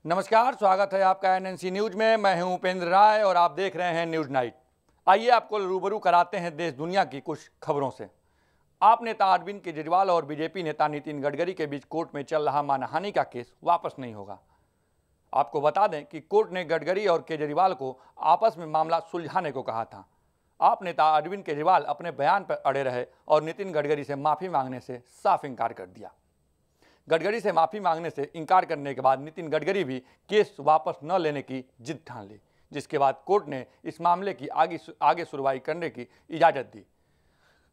नमस्कार, स्वागत है आपका एनएनसी न्यूज में। मैं हूं उपेंद्र राय और आप देख रहे हैं न्यूज नाइट। आइए आपको रूबरू कराते हैं देश दुनिया की कुछ खबरों से। आप नेता अरविंद केजरीवाल और बीजेपी नेता नितिन गडकरी के बीच कोर्ट में चल रहा मानहानि का केस वापस नहीं होगा। आपको बता दें कि कोर्ट ने गडकरी और केजरीवाल को आपस में मामला सुलझाने को कहा था। आप नेता अरविंद केजरीवाल अपने बयान पर अड़े रहे और नितिन गडकरी से माफी मांगने से साफ इनकार कर दिया। गडकरी से माफी मांगने से इनकार करने के बाद नितिन गडकरी भी केस वापस न लेने की जिद ठान ली, जिसके बाद कोर्ट ने इस मामले की आगे सुनवाई करने की इजाज़त दी।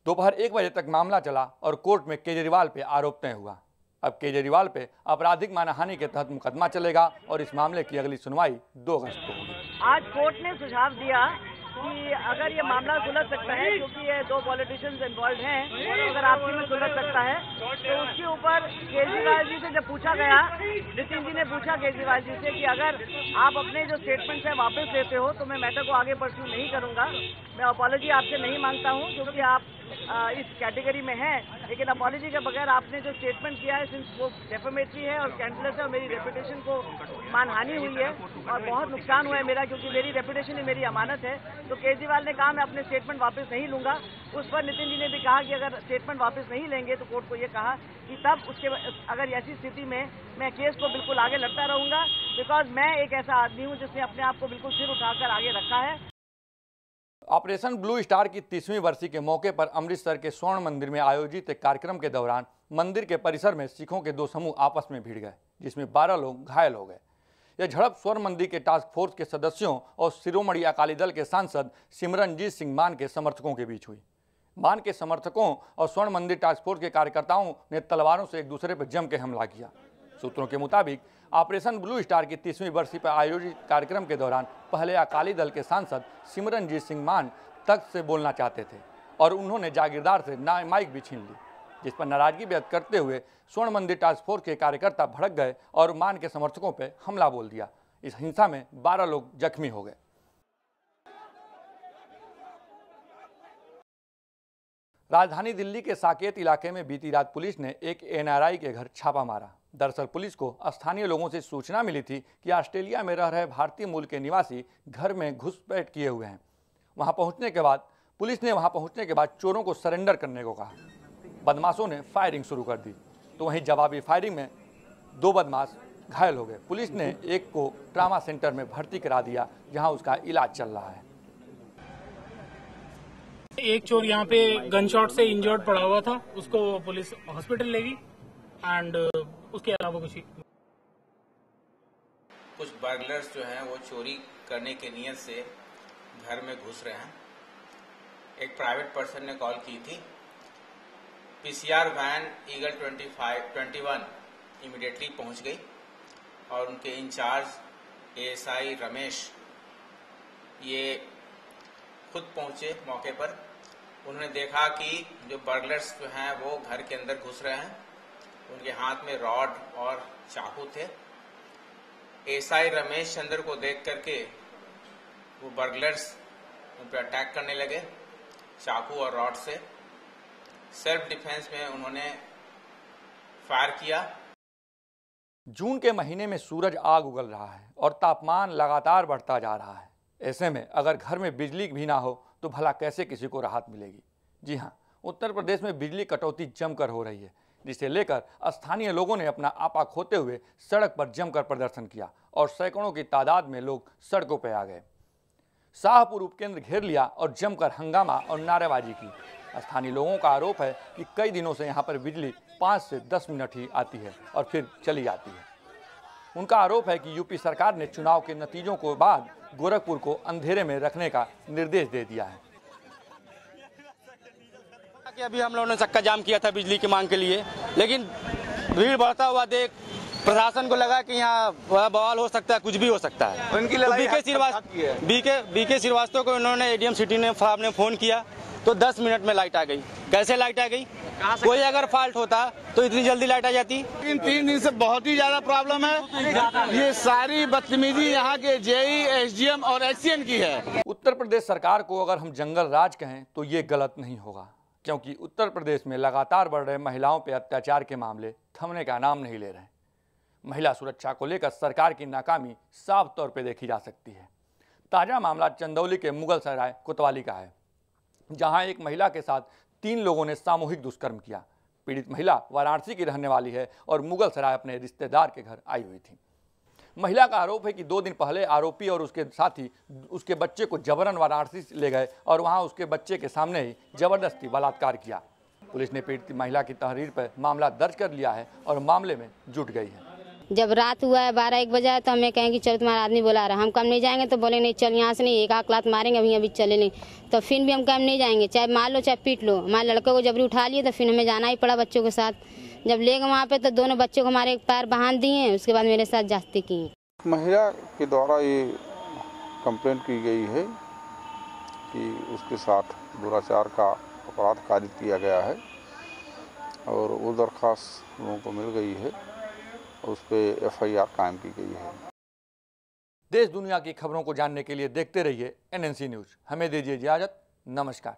दोपहर 1 बजे तक मामला चला और कोर्ट में केजरीवाल पे आरोप तय हुआ। अब केजरीवाल पे आपराधिक मानहानि के तहत मुकदमा चलेगा और इस मामले की अगली सुनवाई 2 अगस्त को होगी। आज कोर्ट ने सुझाव दिया कि अगर ये मामला सुलझ सकता है, क्योंकि ये 2 पॉलिटिशियंस इन्वॉल्व हैं, अगर आपसी में सुलझ सकता है तो उसके ऊपर केजरीवाल जी से जब पूछा गया, नितिन जी ने पूछा केजरीवाल जी से कि अगर आप अपने जो स्टेटमेंट है वापस लेते हो तो मैं मैटर को आगे परस्यू नहीं करूंगा, मैं अपॉलॉजी आपसे नहीं मांगता हूं क्योंकि आप इस कैटेगरी में हैं, लेकिन अपॉलॉजी के बगैर आपने जो स्टेटमेंट किया है सिंस वो डेफेमेटरी है और स्कैंडलस है और मेरी रेपुटेशन को मानहानि हुई है और बहुत नुकसान हुआ है मेरा, क्योंकि मेरी रेपुटेशन ही मेरी अमानत है। तो केजरीवाल ने कहा मैं अपने स्टेटमेंट वापस नहीं लूंगा। उस पर नितिन जी ने भी कहा कि अगर स्टेटमेंट वापस नहीं लेंगे तो कोर्ट को ये कहा कि तब उसके अगर ऐसी स्थिति में मैं केस को बिल्कुल आगे लड़ता रहूंगा, बिकॉज मैं एक ऐसा आदमी हूँ जिसने अपने आप को बिल्कुल सिर उठाकर आगे रखा है। ऑपरेशन ब्लू स्टार की 30वीं वर्षी के मौके पर अमृतसर के स्वर्ण मंदिर में आयोजित एक कार्यक्रम के दौरान मंदिर के परिसर में सिखों के 2 समूह आपस में भिड़ गए, जिसमें 12 लोग घायल हो गए। यह झड़प स्वर्ण मंदिर के टास्क फोर्स के सदस्यों और शिरोमणि अकाली दल के सांसद सिमरनजीत सिंह मान के समर्थकों के बीच हुई। मान के समर्थकों और स्वर्ण मंदिर टास्क फोर्स के कार्यकर्ताओं ने तलवारों से एक दूसरे पर जम के हमला किया। सूत्रों के मुताबिक ऑपरेशन ब्लू स्टार की 30वीं वर्षी पर आयोजित कार्यक्रम के दौरान पहले अकाली दल के सांसद सिमरनजीत सिंह मान तख्त से बोलना चाहते थे और उन्होंने जागीरदार से माइक भी छीन ली, जिस पर नाराजगी व्यक्त करते हुए स्वर्ण मंदिर टास्क फोर्स के कार्यकर्ता भड़क गए और मान के समर्थकों पर हमला बोल दिया। इस हिंसा में 12 लोग जख्मी हो गए। राजधानी दिल्ली के साकेत इलाके में बीती रात पुलिस ने एक एनआरआई के घर छापा मारा। दरअसल पुलिस को स्थानीय लोगों से सूचना मिली थी कि ऑस्ट्रेलिया में रह रहे भारतीय मूल के निवासी घर में घुसपैठ किए हुए हैं। पुलिस ने वहां पहुंचने के बाद चोरों को सरेंडर करने को कहा। बदमाशों ने फायरिंग शुरू कर दी, तो वहीं जवाबी फायरिंग में 2 बदमाश घायल हो गए। पुलिस ने एक को ट्रामा सेंटर में भर्ती करा दिया, जहां उसका इलाज चल रहा है। एक चोर यहाँ पे गन शॉट से इंजर्ड पड़ा हुआ था, उसको पुलिस हॉस्पिटल ले गई एंड उसके अलावा कुछ बर्गलर्स जो हैं वो चोरी करने के नियत से घर में घुस रहे हैं। एक प्राइवेट पर्सन ने कॉल की थी। पीसीआर वैन ईगल 21 इमीडिएटली पहुंच गई और उनके इंचार्ज एएसआई रमेश ये खुद पहुंचे मौके पर। उन्होंने देखा कि जो बर्गलर्स जो हैं वो घर के अंदर घुस रहे हैं। उनके हाथ में रॉड और चाकू थे। एएसआई रमेश चंद्र को देख करके वो बर्गलर्स उन पर अटैक करने लगे चाकू और रॉड से। सेल्फ डिफेंस में उन्होंने फायर किया। जून के महीने में सूरज आग उगल रहा है और तापमान लगातार बढ़ता जा रहा है। ऐसे में अगर घर में बिजली भी ना हो तो भला कैसे किसी को राहत मिलेगी। जी हाँ, उत्तर प्रदेश में बिजली कटौती जमकर हो रही है, जिसे लेकर स्थानीय लोगों ने अपना आपा खोते हुए सड़क पर जमकर प्रदर्शन किया और सैकड़ों की तादाद में लोग सड़कों पर आ गए। शाहपुर उपकेंद्र घेर लिया और जमकर हंगामा और नारेबाजी की। स्थानीय लोगों का आरोप है कि कई दिनों से यहां पर बिजली 5 से 10 मिनट ही आती है और फिर चली जाती है। उनका आरोप है कि यूपी सरकार ने चुनाव के नतीजों के बाद गोरखपुर को अंधेरे में रखने का निर्देश दे दिया है। अभी हम लोगों ने चक्का जाम किया था बिजली की मांग के लिए, लेकिन भीड़ बढ़ता हुआ देख प्रशासन को लगा कि यहाँ बवाल हो सकता है, कुछ भी हो सकता है। उनकी लड़ाई बीके श्रीवास्तव को उन्होंने एडीएम सिटी ने फोन किया तो 10 मिनट में लाइट आ गई। कैसे लाइट आ गई? कोई अगर फॉल्ट होता तो इतनी जल्दी लाइट आ जाती। इन 3 दिन से बहुत ही ज्यादा प्रॉब्लम है। ये सारी बदतमीजी यहाँ के जेई, एसडीएम और एससीएन की है। उत्तर प्रदेश सरकार को अगर हम जंगल राज कहें तो ये गलत नहीं होगा, क्योंकि उत्तर प्रदेश में लगातार बढ़ रहे महिलाओं पर अत्याचार के मामले थमने का नाम नहीं ले रहे। महिला सुरक्षा को लेकर सरकार की नाकामी साफ तौर पर देखी जा सकती है। ताज़ा मामला चंदौली के मुगल सराय कोतवाली का है, जहां एक महिला के साथ 3 लोगों ने सामूहिक दुष्कर्म किया। पीड़ित महिला वाराणसी की रहने वाली है और मुगल सराय अपने रिश्तेदार के घर आई हुई थी। महिला का आरोप है कि 2 दिन पहले आरोपी और उसके साथी उसके बच्चे को जबरन वाराणसी ले गए और वहां उसके बच्चे के सामने ही जबरदस्ती बलात्कार किया। पुलिस ने पीड़ित महिला की तहरीर पर मामला दर्ज कर लिया है और मामले में जुट गई है। जब रात हुआ है 12-1 बजे तो हमें कहेंगे चलो तुम्हारा आदमी बुला रहा है, हम कम नहीं जाएंगे तो बोले नहीं चल यहाँ से नहीं, 1 लात मारेंगे अभी चले नहीं, तो फिर भी हम कम नहीं जाएंगे, चाहे मार लो चाहे पीट लो। हमारे लड़के को जबरी उठा लिए तो फिर हमें जाना ही पड़ा बच्चों के साथ। जब ले गए वहाँ पे तो दोनों बच्चों को हमारे पैर बांध दिए, उसके बाद मेरे साथ जास्ती की। महिला के द्वारा ये कंप्लेंट की गई है कि उसके साथ दुराचार का अपराध कारित किया गया है और वो दरख्वास्त लोगों को मिल गई है, उस पर FIR कायम की गई है। देश दुनिया की खबरों को जानने के लिए देखते रहिए NNC न्यूज़। हमें दीजिए इजाजत। नमस्कार।